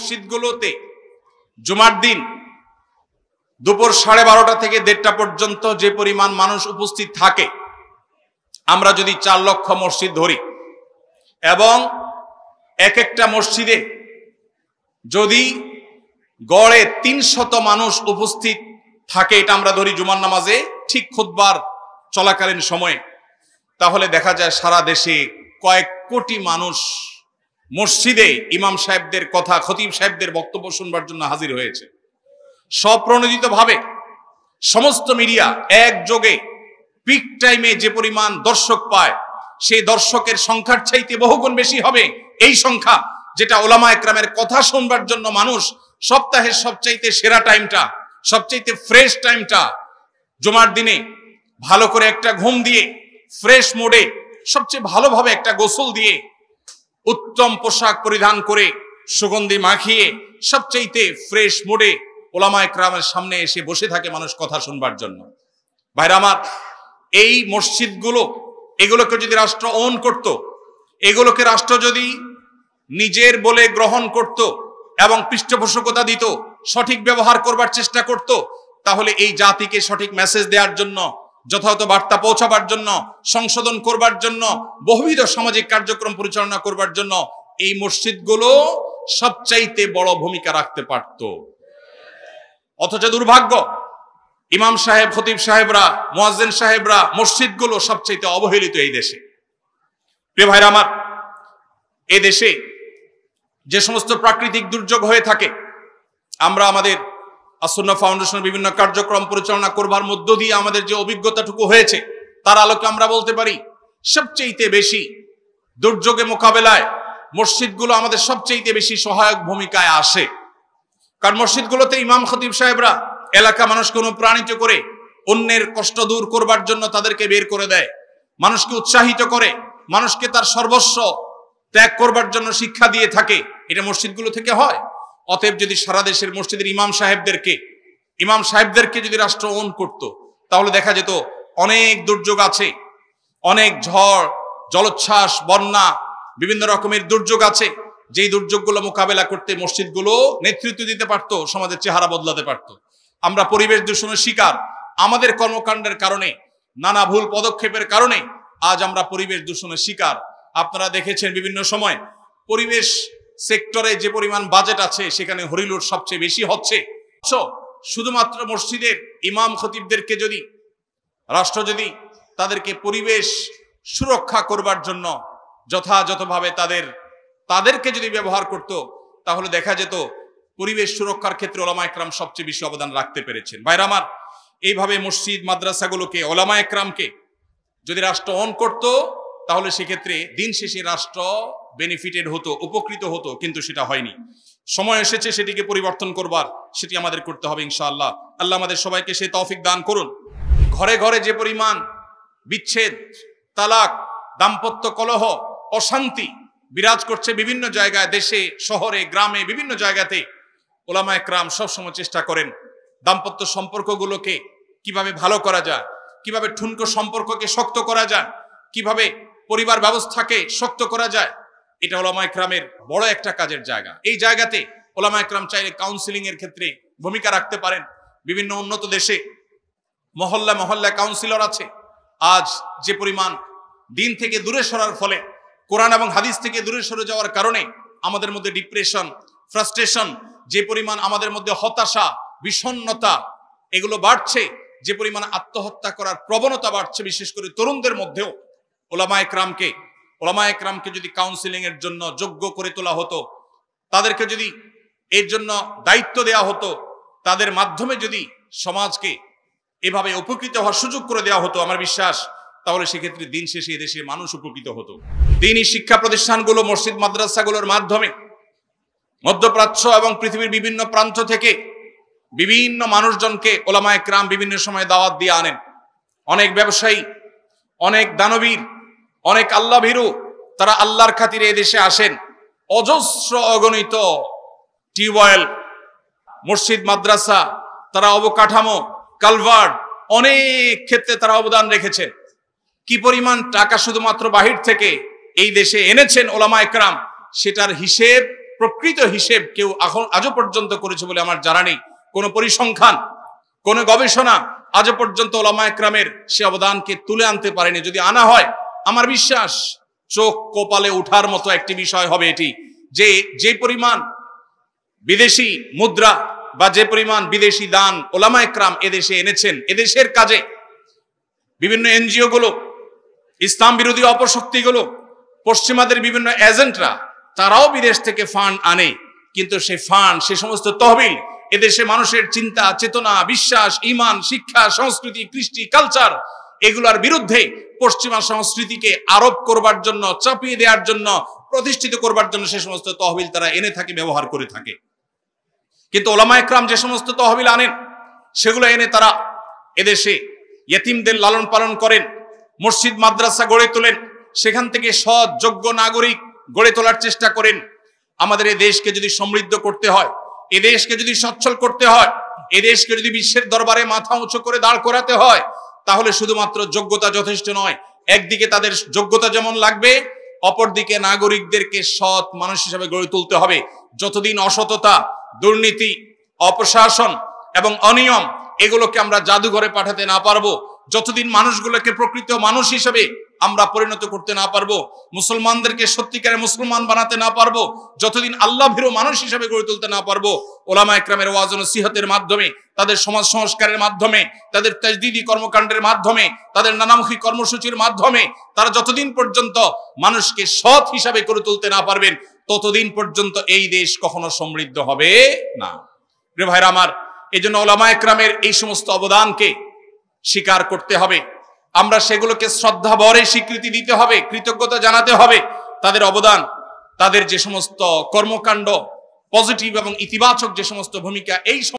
মসজিদগুলোতে জুমার দিন দুপুর 12:30 থেকে 1:30 পর্যন্ত যে পরিমাণ মানুষ উপস্থিত থাকে, আমরা যদি 4 লক্ষ মসজিদ ধরি এবং এক একটা মসজিদে যদি গড়ে 300 মানুষ উপস্থিত থাকে, এটা আমরা ধরি জুমার নামাজে ঠিক খুতবার চলাকালীন সময়ে, তাহলে দেখা যায় সারা দেশে কয়েক কোটি মানুষ মসজিদে ইমাম সাহেবদের কথা, খতিব সাহেবদের বক্তব্য শুনবার জন্য হাজির হয়েছে। স্বপ্রণোদিতভাবে সমস্ত মিডিয়া একযোগে পিক টাইমে যে পরিমাণ দর্শক পায়, সেই দর্শকের সংখ্যার চাইতে বহুগুণ বেশি হবে এই সংখ্যা, যেটা ওলামা একরামের কথা শুনবার জন্য মানুষ সপ্তাহের সবচাইতে সেরা টাইমটা, সবচাইতে ফ্রেশ টাইমটা জুমার দিনে ভালো করে একটা ঘুম দিয়ে ফ্রেশ মোডে সবচেয়ে ভালোভাবে একটা গোসল দিয়ে উত্তম পোশাক পরিধান করে সুগন্ধি মাখিয়ে সবচাইতে ফ্রেশ মোডে ওলামা একরামের সামনে এসে বসে থাকে মানুষ কথা শুনবার জন্য। ভাইরা আমার, এই মসজিদগুলো, এগুলোকে যদি রাষ্ট্র ওন করত, এগুলোকে রাষ্ট্র যদি নিজের বলে গ্রহণ করত এবং পৃষ্ঠপোষকতা দিত, সঠিক ব্যবহার করবার চেষ্টা করত, তাহলে এই জাতিকে সঠিক মেসেজ দেওয়ার জন্য, যথাযথ বার্তা পৌঁছাবার জন্য, সংশোধন করবার জন্য, বহুবিধ সামাজিক কার্যক্রম পরিচালনা করবার জন্য এই মসজিদগুলো সবচাইতে বড় ভূমিকা রাখতে পারত। অথচ দুর্ভাগ্য, ইমাম সাহেব, খতিব সাহেবরা, মুয়াজ্জিন সাহেবরা, মসজিদগুলো সবচাইতে অবহেলিত এই দেশে। প্রিয় ভাইরা আমার, এই দেশে যে সমস্ত প্রাকৃতিক দুর্যোগ হয়ে থাকে, আমরা আমাদের আস-সুন্নাহ ফাউন্ডেশনের বিভিন্ন কার্যক্রম পরিচালনা করবার মধ্য দিয়ে আমাদের যে অভিজ্ঞতাটুকু হয়েছে, তার আলোকে আমরা বলতে পারি সবচাইতে বেশি দুর্যোগে মোকাবেলায় মসজিদগুলো আমাদের সবচাইতে বেশি সহায়ক ভূমিকায় আসে। কারণ মসজিদগুলোতে ইমাম খতিব সাহেবরা এলাকা মানুষকে অনুপ্রাণিত করে অন্যের কষ্ট দূর করবার জন্য তাদেরকে বের করে দেয়, মানুষকে উৎসাহিত করে, মানুষকে তার সর্বস্ব ত্যাগ করবার জন্য শিক্ষা দিয়ে থাকে। এটা মসজিদগুলো থেকে হয়। অতএব যদি সারা দেশের মসজিদের ইমাম সাহেবদেরকে যদি রাষ্ট্র ওন করত, তাহলে দেখা যেত অনেক দুর্যোগ আছে, অনেক ঝড়, জলোচ্ছ্বাস, বন্যা, বিভিন্ন রকমের দুর্যোগ আছে, যেই দুর্যোগগুলো মোকাবেলা করতে মসজিদগুলো নেতৃত্ব দিতে পারত, সমাজের চেহারা বদলাতে পারত। আমরা পরিবেশ দূষণের শিকার, আমাদের কর্মকাণ্ডের কারণে, নানা ভুল পদক্ষেপের কারণে আজ আমরা পরিবেশ দূষণের শিকার। আপনারা দেখেছেন বিভিন্ন সময় পরিবেশ সেক্টরে যে পরিমাণ বাজেট আছে, সেখানে হরিলুট সবচেয়ে বেশি হচ্ছে। শুধুমাত্র মসজিদের ইমাম খতিবদেরকে যদি রাষ্ট্র যদি তাদেরকে পরিবেশ সুরক্ষা করবার জন্য যথাযথভাবে তাদেরকে যদি ব্যবহার করত, তাহলে দেখা যেত পরিবেশ সুরক্ষার ক্ষেত্রে ওলামা একরাম সবচেয়ে বেশি অবদান রাখতে পেরেছেন। ভাইরা আমার, এইভাবে মসজিদ মাদ্রাসাগুলোকে, ওলামা একরামকে যদি রাষ্ট্র অন করত, তাহলে সেক্ষেত্রে দিন শেষে রাষ্ট্র বেনিফিটেড হতো, উপকৃত হতো, কিন্তু সেটা হয়নি। সময় এসেছে সেটিকে পরিবর্তন করবার, সেটি আমাদের করতে হবে ইনশাআল্লাহ। আল্লাহ আমাদের সবাইকে সেই তৌফিক দান করুন। ঘরে ঘরে যে পরিমাণ বিচ্ছেদ, তালাক, দাম্পত্য কলহ, অশান্তি বিরাজ করছে বিভিন্ন জায়গায়, দেশে, শহরে, গ্রামে, বিভিন্ন জায়গাতে, ওলামা একরাম সবসময় চেষ্টা করেন দাম্পত্য সম্পর্কগুলোকে কিভাবে ভালো করা যায়, কিভাবে ঠুনকো সম্পর্ককে শক্ত করা যায়, কিভাবে পরিবার ব্যবস্থাকে শক্ত করা যায়। এটা ওলামা একরামের বড় একটা কাজের জায়গা। এই জায়গাতে ওলামা একরাম চাইলে কাউন্সিলিং এর ক্ষেত্রে ভূমিকা রাখতে পারেন। বিভিন্ন উন্নত দেশে মহল্লা মহল্লা কাউন্সিলর আছে। আজ যে পরিমাণ দিন থেকে দূরে সরার ফলে, কোরআন এবং হাদিস থেকে দূরে সরে যাওয়ার কারণে আমাদের মধ্যে ডিপ্রেশন, ফ্রাস্ট্রেশন, যে পরিমাণ আমাদের মধ্যে হতাশা, বিষণ্ণতা এগুলো বাড়ছে, যে পরিমাণ আত্মহত্যা করার প্রবণতা বাড়ছে, বিশেষ করে তরুণদের মধ্যেও, ওলামা একরামকে যদি কাউন্সিলিং এর জন্য যোগ্য করে তোলা হতো, তাদেরকে যদি এর জন্য দায়িত্ব দেওয়া হতো, তাদের মাধ্যমে যদি সমাজকে এভাবে উপকৃত হওয়ার সুযোগ করে দেওয়া হতো, আমার বিশ্বাস তাহলে সেক্ষেত্রে দিন শেষে এদেশে মানুষ উপকৃত হতো। দ্বীনি শিক্ষা প্রতিষ্ঠানগুলো, মসজিদ মাদ্রাসাগুলোর মাধ্যমে মধ্যপ্রাচ্য এবং পৃথিবীর বিভিন্ন প্রান্ত থেকে বিভিন্ন মানুষজনকে ওলামা একরাম বিভিন্ন সময় দাওয়াত দিয়ে আনেন। অনেক ব্যবসায়ী, অনেক দানবীর, অনেক আল্লাহ ভীরু, তারা আল্লাহর খাতিরে এদেশে আসেন। অজস্র অগণিত টিউবওয়েল, মসজিদ মাদ্রাসা, তারা অবকাঠামো, কালভার্ট, অনেক ক্ষেত্রে তারা অবদান রেখেছেন। কি পরিমাণ টাকা শুধুমাত্র বাহির থেকে এই দেশে এনেছেন ওলামা একরাম, সেটার হিসেব প্রকৃত হিসেব কেউ আজও পর্যন্ত করেছে বলে আমার জানা নেই। কোনো পরিসংখ্যান, কোনো গবেষণা আজও পর্যন্ত ওলামায়ে কেরামের সে অবদানকে তুলে আনতে পারেনি। যদি আনা হয়, আমার বিশ্বাস চোখ কপালে উঠার মতো একটি বিষয় হবে এটি, যে পরিমাণ বিদেশি মুদ্রা বা যে পরিমাণ বিদেশি দান ওলামায়ে কেরাম এদেশে এনেছেন, এদেশের কাজে বিভিন্ন এনজিও গুলো, ইসলাম বিরোধী অপশক্তিগুলো, পশ্চিমাদের বিভিন্ন এজেন্টরা, তারাও বিদেশ থেকে ফান্ড আনে, কিন্তু সেই ফান্ড, সে সমস্ত তহবিল এদেশে মানুষের চিন্তা, চেতনা, বিশ্বাস, ঈমান, শিক্ষা, সংস্কৃতি, কৃষ্টি, কালচার এগুলোর বিরুদ্ধে পশ্চিমা সংস্কৃতিকে আরোপ করবার জন্য, চাপিয়ে দেওয়ার জন্য, প্রতিষ্ঠিত করবার জন্য সে সমস্ত তহবিল তারা এনে থাকে, ব্যবহার করে থাকে। কিন্তু ওলামায়ে কেরাম যে সমস্ত তহবিল আনেন, সেগুলো এনে তারা এদেশে ইয়েতিমদের লালন পালন করেন, মসজিদ মাদ্রাসা গড়ে তোলেন, সেখান থেকে সৎ যোগ্য নাগরিক গড়ে তোলার চেষ্টা করেন। আমাদের এই দেশকে যদি সমৃদ্ধ করতে হয়, এ দেশকে যদি সচ্ছল করতে হয়, এ দেশকে যদি বিশ্বের দরবারে মাথা উঁচু করে দাঁড় করাতে হয়, তাহলে শুধুমাত্র যোগ্যতা যথেষ্ট নয়। একদিকে তাদের যোগ্যতা যেমন লাগবে, অপরদিকে নাগরিকদেরকে সৎ মানুষ হিসেবে গড়ে তুলতে হবে। যতদিন অসততা, দুর্নীতি, অপশাসন এবং অনিয়ম এগুলোকে আমরা জাদুঘরে পাঠাতে না পারবো, যতদিন মানুষগুলোকে প্রকৃত মানুষ হিসেবে আমরা পরিণত করতে না পারবো, মুসলমানদেরকে সত্যিকারের মুসলমান বানাতে না পারবো, যতদিন আল্লাহ ভীরু মানুষ হিসেবে গড়ে তুলতে না পারবো, ওলামায়ে কেরামের ওয়াজ ও নসিহতের মাধ্যমে, তাদের সমাজ সংস্কারের মাধ্যমে, তাদের তাজদীদি কর্মকাণ্ডের মাধ্যমে, তাদের নানামুখী কর্মসূচির মাধ্যমে তারা যতদিন পর্যন্ত মানুষকে সৎ হিসাবে গড়ে তুলতে না পারবেন, ততদিন পর্যন্ত এই দেশ কখনো সমৃদ্ধ হবে না। প্রিয় ভাইরা আমার, এই জন্য ওলামায়ে কেরামের এই সমস্ত অবদানকে স্বীকার করতে হবে, আমরা সেগুলোকে শ্রদ্ধা ভরে স্বীকৃতি দিতে হবে, কৃতজ্ঞতা জানাতে হবে। তাদের অবদান, তাদের যে সমস্ত কর্মকাণ্ড, পজিটিভ এবং ইতিবাচক যে সমস্ত ভূমিকা, এই